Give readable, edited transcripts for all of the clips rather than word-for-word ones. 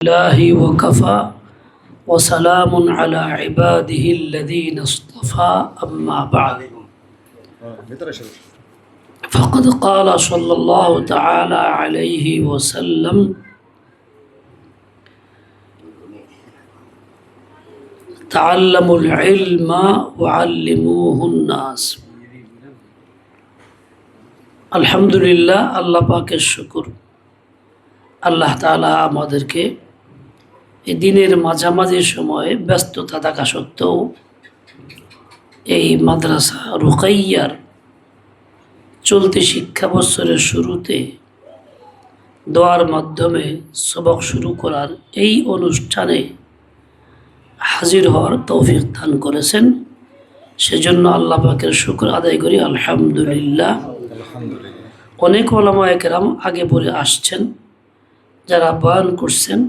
الله وكفى وسلام على عباده الذين اصطفى أما بعد فقد قال صلى الله تعالى عليه وسلم تعلموا العلم وعلموه الناس الحمد لله আল্লাহ পাকের শুকর আল্লাহ তাআলা আমাদেরকে এই দিনের মাঝামাঝি সময়ে ব্যস্ততা থাকা সত্ত্বেও এই মাদ্রাসা রুকাইয়ার চলতি শিক্ষা বছরের শুরুতে দোয়ার মাধ্যমে সবক শুরু করার এই অনুষ্ঠানে হাজির হওয়ার তৌফিক দান করেছেন। সেজন্য আল্লাহ পাকের শুকর আদায় করি আলহামদুলিল্লাহ। অনেক ওলামায়ে কেরাম আগে বলে আসছেন, যারা বয়ান করছেন,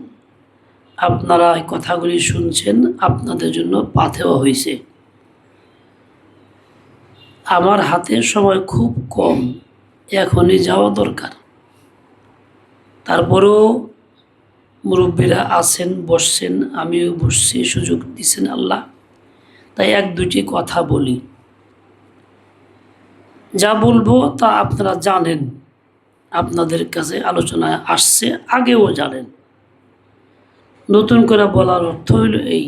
আপনারা এই কথাগুলি শুনছেন, আপনাদের জন্য পাথেও হয়েছে। আমার হাতে সময় খুব কম, এখনই যাওয়া দরকার। তারপরেও মুরব্বীরা আছেন, বসছেন, আমিও বসছি, সুযোগ দিচ্ছেন আল্লাহ, তাই এক দুটি কথা বলি। যা বলবো তা আপনারা জানেন, আপনাদের কাছে আলোচনায় আসছে, আগেও জানেন। নতুন করে বলার অর্থ হইল এই,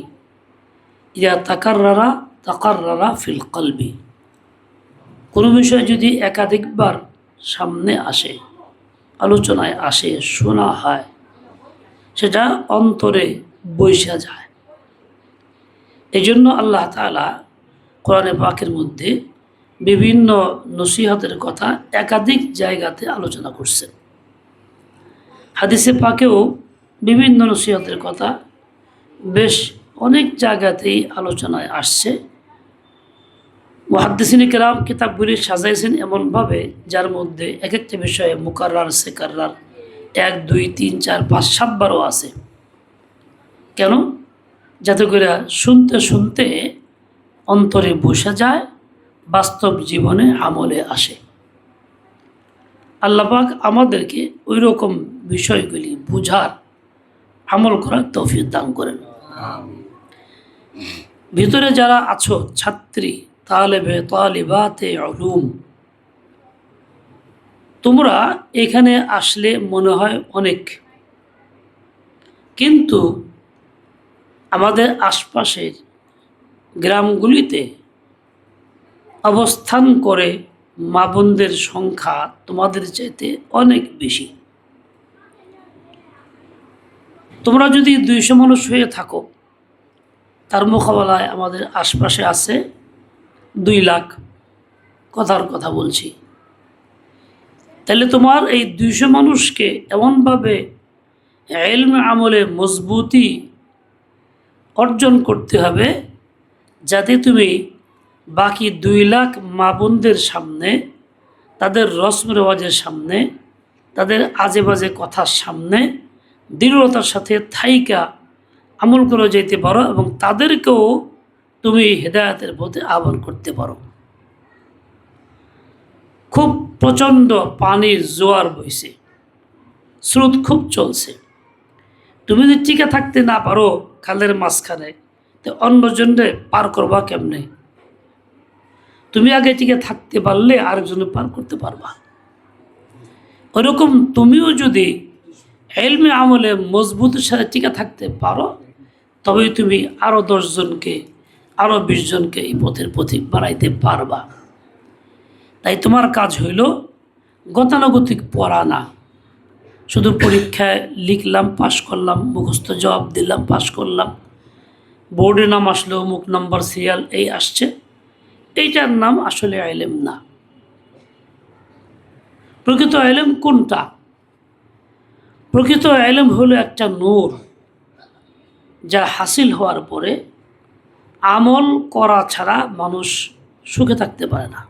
ইয়া তাকাররারা ফিল কলবি। কোনো বিষয় যদি একাধিকবার সামনে আসে, আলোচনায় আসে, শোনা হয়, সেটা অন্তরে বৈশা যায়। এই জন্য আল্লাহ তাআলা কোরআনে পাকের মধ্যে বিভিন্ন নসিহতের কথা একাধিক জায়গাতে আলোচনা করছেন। হাদিসে পাকেও বিভিন্ন নসিহতের কথা বেশ অনেক জায়গাতেই আলোচনায় আসছে। মুহাদ্দিসিনে কেরাম কিতাবগুলি সাজাইছেন এমনভাবে, যার মধ্যে এক একটা বিষয়ে মুকাররার সেকাররার 1, 2, 3, 4, 5, 7 বারও আছে। কেন? যাতে করে শুনতে শুনতে অন্তরে বসে যায়, বাস্তব জীবনে আমলে আসে। আল্লাহ পাক আমাদেরকে ওই রকম বিষয়গুলি বুঝার, আমল করার তৌফিক দান করেন। ভিতরে যারা আছো ছাত্রী, তালিবাতে উলুম, তোমরা এখানে আসলে মনে হয় অনেক, কিন্তু আমাদের আশপাশের গ্রামগুলিতে অবস্থান করে মা বোনদের সংখ্যা তোমাদের চাইতে অনেক বেশি। তোমরা যদি 200 মানুষ হয়ে থাকো, তার মোকাবেলায় আমাদের আশপাশে আছে 2 লাখ, কথার কথা বলছি। তাহলে তোমার এই 200 মানুষকে এমনভাবে ইলম আমলে মজবুতি অর্জন করতে হবে, যাতে তুমি বাকি 2 লাখ মা বোনদের সামনে, তাদের রসম রেওয়াজের সামনে, তাদের আজে বাজে কথার সামনে দৃঢ়তার সাথে থাইকা আমল করে যেতে পারো, এবং তাদেরকেও তুমি হেদায়েতের পথে আহ্বান করতে পারো। খুব প্রচণ্ড পানির জোয়ার বইছে, স্রোত খুব চলছে। তুমি যদি টিকে থাকতে না পারো খালের মাঝখানে, তো অন্যজনরে পার করবা কেমনে? তুমি আগে টিকে থাকতে পারলে আরেকজনে পার করতে পারবা। ওইরকম তুমিও যদি ইলমে আমলে মজবুতের সাথে টিকে থাকতে পারো, তবেই তুমি আরও 10 জনকে, আরও 20 জনকে এই পথের পথিক বানাইতে পারবা। তাই তোমার কাজ হইল গতানুগতিক পড়া না, শুধু পরীক্ষায় লিখলাম, পাশ করলাম, মুখস্থ জবাব দিলাম, পাশ করলাম, বোর্ডে নাম আসলো, মুখ নাম্বার সিরিয়াল এই আসছে, এইটার নাম আসলে ইলম না। প্রকৃত ইলম কোনটা? প্রকৃত ইলম হলো একটা নূর, যা হাসিল হওয়ার পরে আমল করা ছাড়া মানুষ সুখে থাকতে পারে না।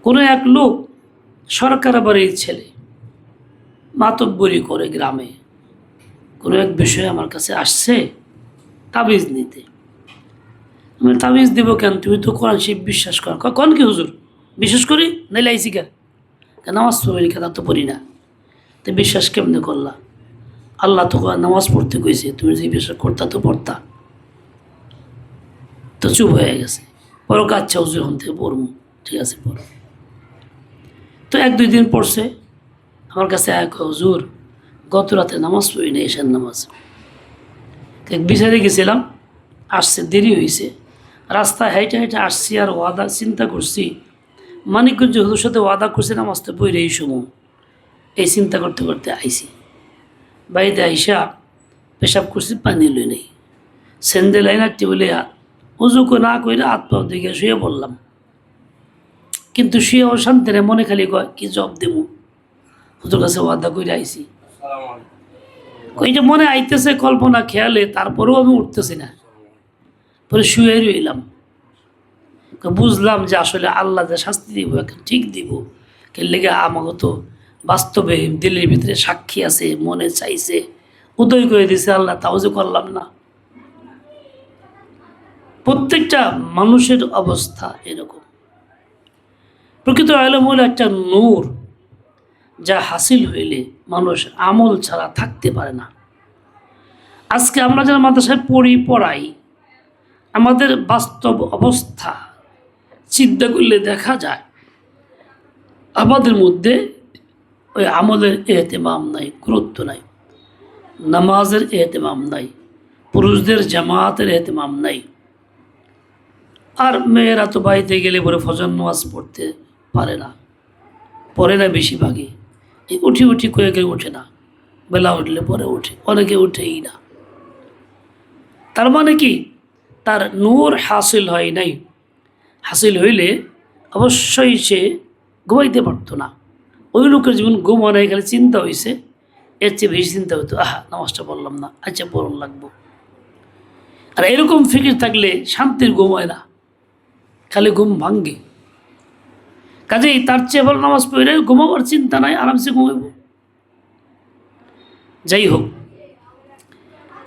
কোনো এক লোক সরকার বাড়ির ছেলে, মাতব্বরি করে গ্রামে, কোনো এক বিষয়ে আমার কাছে আসছে তাবিজ নিতে। আমি তাবিজ দিব কেন? তুমি তো কোরআন শরীফ বিশ্বাস করো। কোন কি হুজুর? বিশ্বাস করি, নাইলে আইসি কেন? নামাজ পড়ি, কেন তো পড়ি না, তো বিশ্বাস কেমনে করলা? আল্লাহ তো নামাজ পড়তে কইছে, তুমি যদি বিশ্বাস করতা তো পড়তা। তো চুপ হয়ে গেছে। পরে আচ্ছা হুজুর এখন থেকে পড়বো, ঠিক আছে পড়ো। তো 1-2 দিন পড়ছে, আমার কাছে এক হুজুর গত রাতে নামাজ পড়ি না, এশার নামাজ। বিচারে গেছিলাম, আসছে দেরি হয়েছে, রাস্তায় হাইটে হাইটে আসছি, আর ওয়াদা চিন্তা করছি মানিকগঞ্জ হুজুর সাথে ওয়াদা করছি নামাজ তো পড়ে এই সময়, এই চিন্তা করতে করতে আইছি। বাড়িতে আইসা পেশাব করছি, পানি লই নেই, স্যান্ডেল আইনা টেবিলে উজুকে না কইরা হাত পাও দিকে শুয়ে বললাম। কিন্তু শুয়ে অশান্তি রে, মনে খালি কয় কি জব দেব, হুজুর কাছে ওয়াদা করে আইছি। ওইটা মনে আইতেছে কল্পনা খেয়ালে, তারপরেও আমি উঠতেছি না, পরে শুয়ে রইলাম। বুঝলাম যে আসলে আল্লাহ যে শাস্তি দিব ঠিক দিব, কে লেগে আমাকে তো বাস্তবে দিলের ভিতরে সাক্ষী আছে, মনে চাইছে, উদয় করে দিছে আল্লাহ, তাও যে করলাম না। প্রত্যেকটা মানুষের অবস্থা এরকম। প্রকৃত আলম হলো একটা নূর, যা হাসিল হইলে মানুষ আমল ছাড়া থাকতে পারে না। আজকে আমরা যারা মাদ্রাসায় পড়াই, আমাদের বাস্তব অবস্থা চিন্তা করলে দেখা যায় আমাদের মধ্যে ওই আমলের এহতেমাম নাই, গুরুত্ব নাই, নামাজের এহতেমাম নাই, পুরুষদের জামাতের এহতেমাম নাই। আর মেয়েরা তো বাড়িতে গেলে পরে ফজর নামাজ পড়তে পারে না, পড়ে না বেশিরভাগই, এই উঠি উঠি কয়ে কেউ ওঠে না, বেলা উঠলে পরে ওঠে, অনেকে উঠেই না। তার মানে কি, তার নূর হাসিল হয় নাই। হাসিল হইলে অবশ্যই সে ঘুমাইতে পারতো না। ওই লোকের জীবন ঘুম হয় নাই, খালি চিন্তা হয়েছে, এর চেয়ে বেশি চিন্তা হতো, আহা নামাজটা পড়লাম না, আচ্ছা পড়ন লাগবো। আর এরকম ফিকির থাকলে শান্তির ঘুম হয় না, খালি ঘুম ভাঙ্গে। কাজেই তার চেয়ে ভালো নামাজ পড়ে ঘুমাবার চিন্তা নাই, আরামসে ঘুমাইব। যাই হোক,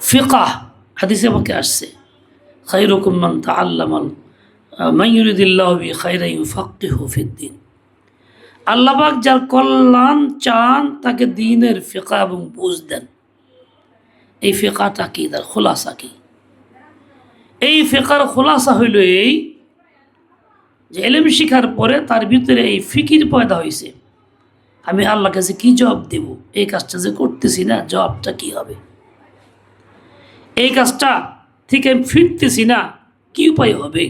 ফিকাহ হাদিসে আমাকে আসছে, খায়রুকুম মান তাআল্লামাল মান ইউরিদিল্লাহু বিহি খায়রান ইউফাক্কিহু ফিদ্দীন। আল্লাহ পাক যার কল্যাণ চান তাকে দ্বীনের ফিকাহ এবং বুঝ দেন। এই ফিকাহটা কি, তার খোলাসা কি? এই ফিকার খোলাসা হইল এই যে ইলম শিখার পরে তার ভিতরে এই ফিকির পয়দা হয়েছে, আমি আল্লাহর কাছে কি জবাব দেব, এই কাজটা যে করতেছি না জবাবটা কি হবে, এই কাজটা থেকে আমি ফিরতেছি না কি উপায় হবে।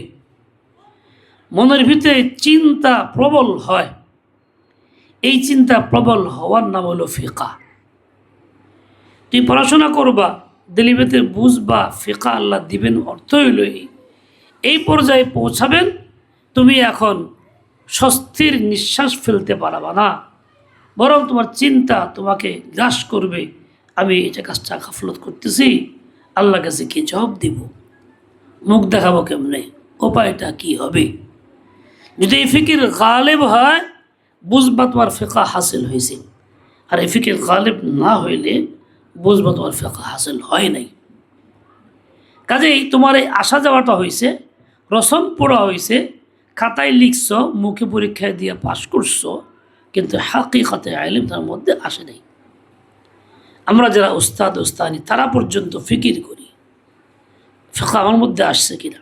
মনের ভিতরে চিন্তা প্রবল হয়, এই চিন্তা প্রবল হওয়ার নাম হলো ফিকা। তুই পড়াশোনা করবা, দিলের ভিতরে বুঝবা, ফিকা আল্লাহ দিবেন, অর্থ হইল এই পর্যায়ে পৌঁছাবেন তুমি এখন স্বস্তির নিঃশ্বাস ফেলতে পারবা না, বরং তোমার চিন্তা তোমাকে গ্রাস করবে, আমি এটা কাজটা গাফলত করতেছি, আল্লাহর কাছে কি জবাব দিব, মুখ দেখাবো কেমনে, উপায়টা কি হবে। যদি এই ফিকির গালেব হয়, বুঝবা তোমার ফিকা হাসিল হয়েছে। আর এই ফিকির গালেব না হইলে বুঝবা তোমার ফিকা হাসিল হয় নাই। কাজেই তোমার এই আসা যাওয়াটা হয়েছে, রসম পড়া হয়েছে, খাতায় লিখছ, মুখে পরীক্ষায় দিয়ে পাশ করছো, কিন্তু হাকিকতে ইলম তার মধ্যে আসে নাই। আমরা যারা উস্তাদ উস্তানি তারা পর্যন্ত ফিকির করি ফিকা আমার মধ্যে আসছে কিনা।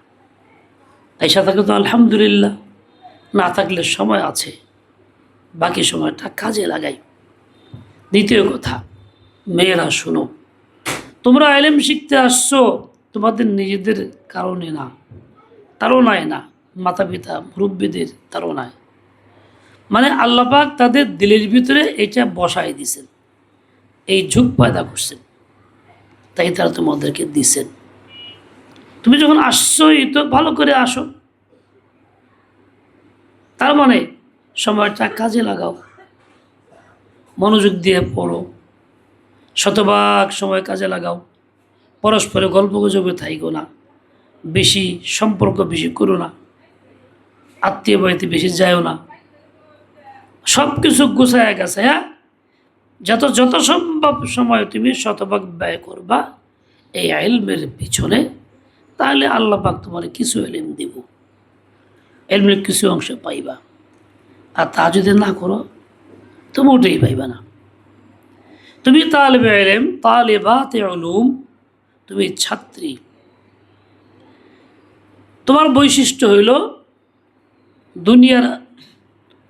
আইসা থাকলে তো আলহামদুলিল্লাহ, না থাকলে সময় আছে, বাকি সময়টা কাজে লাগাই। দ্বিতীয় কথা, মেয়েরা শোনো, তোমরা ইলম শিখতে আসছো তোমাদের নিজেদের কারণে না, তাড়নায় না, মাতা পিতা মুরব্বীদের তাড়নায়, মানে আল্লাহ পাক তাদের দিলের ভিতরে এটা বসায় দিছেন, এই ঝুঁক পয়দা করছেন, তাই তারা তোমাদেরকে দিছেন। তুমি যখন আসছোই তো ভালো করে আসো, তার মানে সময়টা কাজে লাগাও, মনোযোগ দিয়ে পড়ো, শতভাগ সময় কাজে লাগাও, পরস্পরে গল্প গুজবে থাইকো না, বেশি সম্পর্ক বেশি করো না, আত্মীয় বাড়িতে বেশি যায়ও না, সব কিছু গুছায় গেছে। হ্যাঁ, যত সম্ভব সময় তুমি শতভাগ ব্যয় করবা এই ইলমের পিছনে, তাহলে আল্লাহ পাক তোমার কিছু ইলম দিব, ইলমের কিছু অংশ পাইবা। আর তা যদি না করো তো মোটেই পাইবা না। তুমি তালিবে ইলম, তালিবাতে উলুম, তুমি ছাত্রী। তোমার বৈশিষ্ট্য হইল দুনিয়ার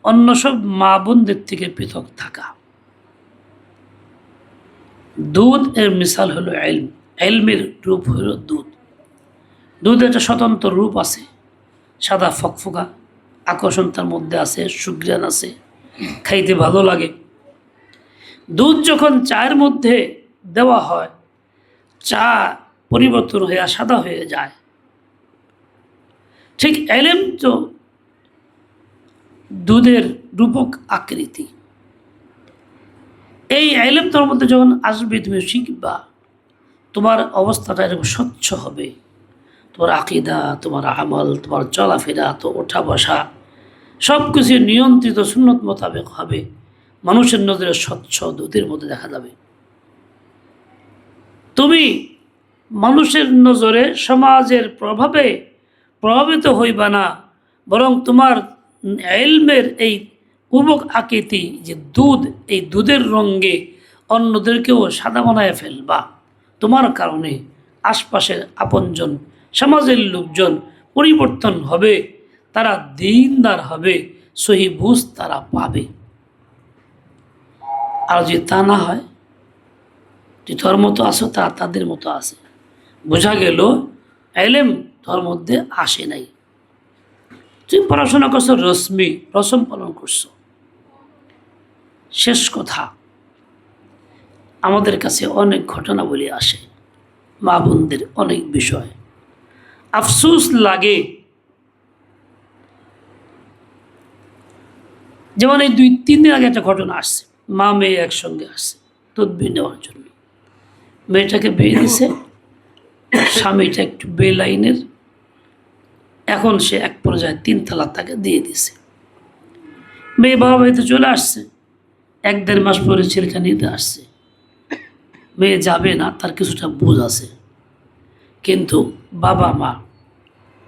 অন্য সব মা বোনদের থেকে পৃথক থাকা। দুধ এর মিসাল হলো ইলম, ইলমের রূপ হইল দুধ। দুধ একটা স্বতন্ত্র রূপ আছে, সাদা ফকফকা, আকর্ষণ তার মধ্যে আছে, সুঘ্রাণ আছে, খাইতে ভালো লাগে। দুধ যখন চায়ের মধ্যে দেওয়া হয়, চা পরিবর্তন হয়ে সাদা হয়ে যায়। ঠিক ইলম তো দুধের রূপক আকৃতি। এই ইলম তোমার মধ্যে যখন আসবে, তুমি শিখবা, তোমার অবস্থাটা এরকম স্বচ্ছ হবে। তোমার আকীদা, তোমার আমল, তোমার চলাফেরা, তো ওঠা বসা সব কিছু নিয়ন্ত্রিত সুন্নত মোতাবেক হবে। মানুষের নজরে স্বচ্ছ দুধের মধ্যে দেখা যাবে। তুমি মানুষের নজরে সমাজের প্রভাবে প্রভাবিত হইবা না, বরং তোমার ইলমের এই উবক আকৃতি যে দুধ, এই দুধের রঙে অন্যদেরকেও সাদা বানায় ফেলবা। তোমার কারণে আশপাশের আপনজন, সমাজের লোকজন পরিবর্তন হবে, তারা দিনদার হবে, সহি বুঝ তারা পাবে। আর যদি তা না হয়, তুই তোর মতো আসো, তা তাদের মতো আছে, বোঝা গেল ইলম তোর মধ্যে আসে নাই। তুই পড়াশোনা করছো, রসম পালন করছো। শেষ কথা, আমাদের কাছে অনেক ঘটনাবলী আসে, মা বোনদের অনেক বিষয় আফসোস লাগে। যেমন এই 2-3 দিন আগে একটা ঘটনা আসছে, মা মেয়ে একসঙ্গে আসছে তদবির নেওয়ার জন্য। মেয়েটাকে বিয়ে দিছে, স্বামীটা একটু বেলাইনের, এখন সে এক পর্যায়ে 3 তালাক তাকে দিয়ে দিছে। মেয়ে বাবা বাড়িতে চলে আসছে, 1-1.5 মাস পরে ছেলেটা নিতে আসছে। মেয়ে যাবে না, তার কিছুটা বুঝ আছে, কিন্তু বাবা মা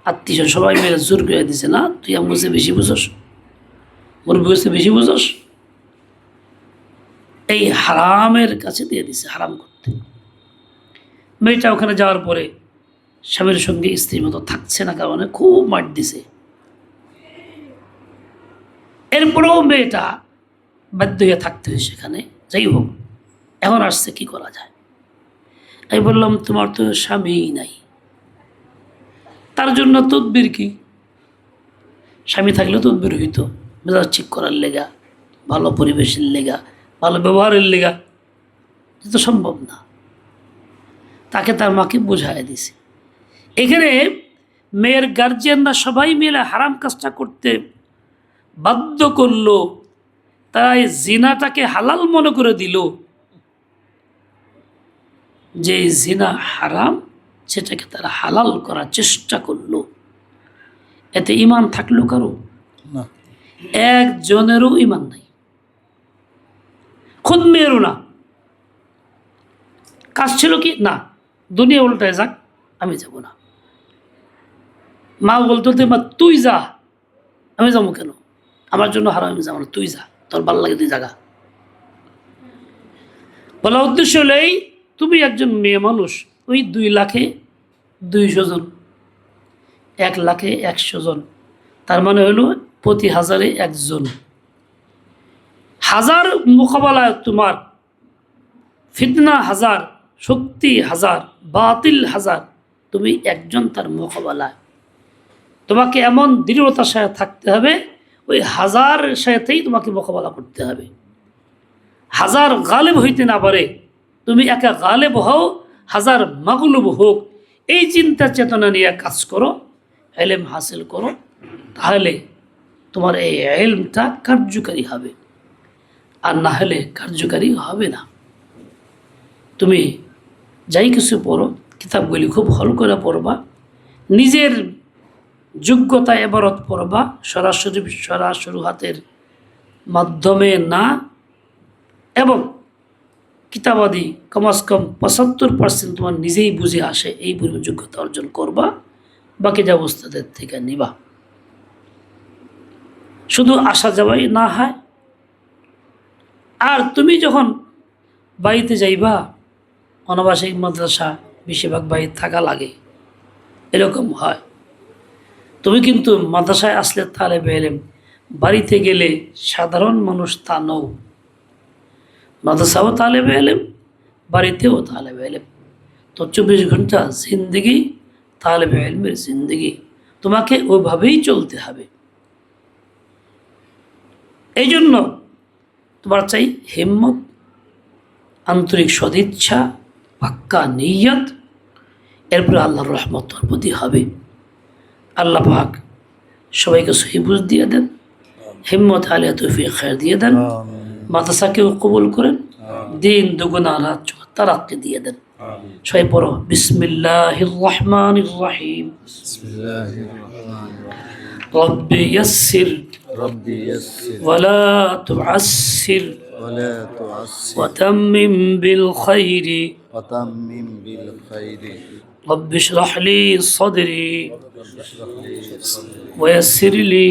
আত্মীয় সবাই মেয়েরা জোর করে দিছে, না তুই আমার কাছে বেশি বুঝস, ওর বুঝতে বেশি বুঝস, এই হারামের কাছে দিয়ে দিছে, হারাম করতে। মেয়েটা ওখানে যাওয়ার পরে স্বামীর সঙ্গে স্ত্রীর মতো থাকছে না, কারণে খুব মার দিছে। এরপরেও মেয়েটা বাধ্য হয়ে থাকতে হয় সেখানে। যাই হোক, এখন আসছে, কি করা যায়? আমি বললাম, তোমার তো স্বামীই নাই, তার জন্য তদবির কি? স্বামী থাকলে তদবির হইতো, মেজাজ ঠিক করার লেগা, ভালো পরিবেশের লেগা, ভালো ব্যবহারের লেগা। এটা তো সম্ভব না। তাকে তার মাকে বুঝাই দিছে। এখানে মেয়ের গার্জিয়ানরা সবাই মিলে হারাম কাজটা করতে বাধ্য করলো, তারা এই জিনাটাকে হালাল মনে করে দিল। যে জিনা হারাম, সেটাকে তারা হালাল করার চেষ্টা করলো। এতে ঈমান থাকলো কারো? না, একজনেরও ঈমান নাই, খুদ মেয়েরও না। কাজ ছিল কি না, দুনিয়া উল্টায় যাক, আমি যাব না। মা বলতো, মা তুই যা, আমি যাবো কেন? আমার জন্য হারাম, আমি যাবো না, তুই যা, তোর ভালো লাগে তুই জাগা। বলা উদ্দেশ্য হলো এই, তুমি একজন মেয়ে মানুষ, ওই 2 লাখে 200 জন, 1 লাখে 100 জন, তার মানে হলো প্রতি 1000-এ 1 জন। 1000 মোকাবেলায় তোমার ফিতনা 1000, শক্তি 1000, বাতিল 1000, তুমি একজন তার মোকাবেলায়। তোমাকে এমন দৃঢ়তার সাথে থাকতে হবে, ওই 1000 সাথেই তোমাকে মোকাবেলা করতে হবে। 1000 গালেব হইতে না পারে, তুমি একা গালেব হও, 1000 মাগলুব হোক, এই চিন্তা চেতনা নিয়ে কাজ করো, ইলম হাসিল করো, তাহলে তোমার এই ইলমটা কার্যকারী হবে। আর না হলে কার্যকারী হবে না। তুমি যাই কিছু পড়ো, কিতাবগুলি খুব ভালো করে পড়বা, নিজের যোগ্যতা এবারত পড়বা, সরাসরি হাতের মাধ্যমে না, এবং কিতাবাদি কমাস কম 75% তোমার নিজেই বুঝে আসে, এই পরিমাণ যোগ্যতা অর্জন করবা, বাকি যা উস্তাদের থেকে নিবা। শুধু আসা যাওয়াই না হয়। আর তুমি যখন বাড়িতে যাইবা, অনাবাসিক মাদ্রাসা বেশিরভাগ বাড়িতে থাকা লাগে, এরকম হয়। তুমি কিন্তু মাদ্রাসায় আসলে তালেবে ইলম, বাড়িতে গেলে সাধারণ মানুষ তা নও। মাদ্রাসাও তালেবে ইলম, বাড়িতেও তালেবে ইলম। তো 24 ঘন্টা জিন্দগি তালেবে ইলমের জিন্দগি, তোমাকে ওইভাবেই চলতে হবে। এই জন্য তোমার চাই হিম্মত, আন্তরিক সদিচ্ছা, পাক্কা নিয়ত, এরপরে আল্লাহর রহমত তোর প্রতি হবে। আল্লাহ পাক সবাইকে সহি বুঝ দিয়ে দেন, হিম্মত আলিয়া তৌফিক খায়ের দিয়ে দেন, মাদ্রাসাকেও কবুল করেন, দিন দুগুনা রাত তারাক্কি দিয়ে দেন। সবাই পড়ো বিসমিল্লাহির রহমানির রহিম। রব্বি ইয়াসসির ওয়ালা তুআসসির وتمم بالخير رب اشرح لي صدري ويسر لي